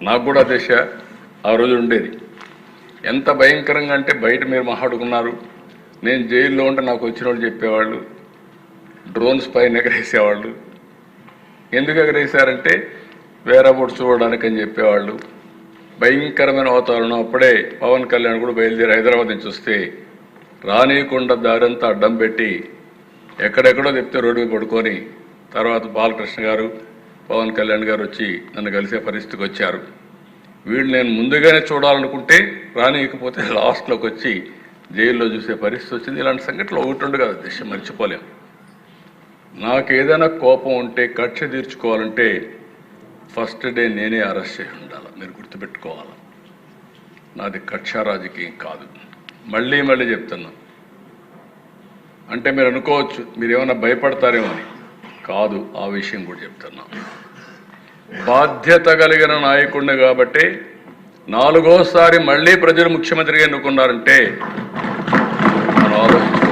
నాకు కూడా దశ ఆ రోజు ఉండేది. ఎంత భయంకరంగా అంటే బయట మీరు మాట్లాడుకున్నారు, నేను జైల్లో ఉంటే నాకు వచ్చిన వాళ్ళు చెప్పేవాళ్ళు డ్రోన్స్ పైన ఎగరేసేవాళ్ళు. ఎందుకు ఎగరేసారంటే వేరబోటు చూడడానికి అని చెప్పేవాళ్ళు. భయంకరమైన వాతావరణం. అప్పుడే పవన్ కళ్యాణ్ కూడా బయలుదేరి హైదరాబాద్ నుంచి వస్తే రానీయకుండా దారంతా అడ్డం పెట్టి ఎక్కడెక్కడో చెప్తే రోడ్డు మీద పడుకొని తర్వాత బాలకృష్ణ గారు పవన్ కళ్యాణ్ గారు వచ్చి నన్ను కలిసే పరిస్థితికి వచ్చారు. వీళ్ళు నేను ముందుగానే చూడాలనుకుంటే రానియకపోతే లాస్ట్లోకి వచ్చి జైల్లో చూసే పరిస్థితి వచ్చింది. ఇలాంటి సంఘటనలు ఒకటి ఉండు కదా దిశ, మర్చిపోలేం. నాకు ఏదైనా కోపం ఉంటే కక్ష తీర్చుకోవాలంటే ఫస్ట్ డే నేనే అరెస్ట్ చేసి ఉండాలి. మీరు గుర్తుపెట్టుకోవాలి, నాది కక్ష రాజకీయం కాదు. మళ్ళీ మళ్ళీ చెప్తున్నా. అంటే మీరు అనుకోవచ్చు మీరు ఏమైనా భయపడతారేమో అని. కాదు, ఆ విషయం కూడా చెప్తున్నా. బాధ్యత కలిగిన నాయకుడిని కాబట్టి 4వ సారి మళ్ళీ ప్రజలు ముఖ్యమంత్రిగా ఎన్నుకున్నారంటే మనం ఆలోచించాలి.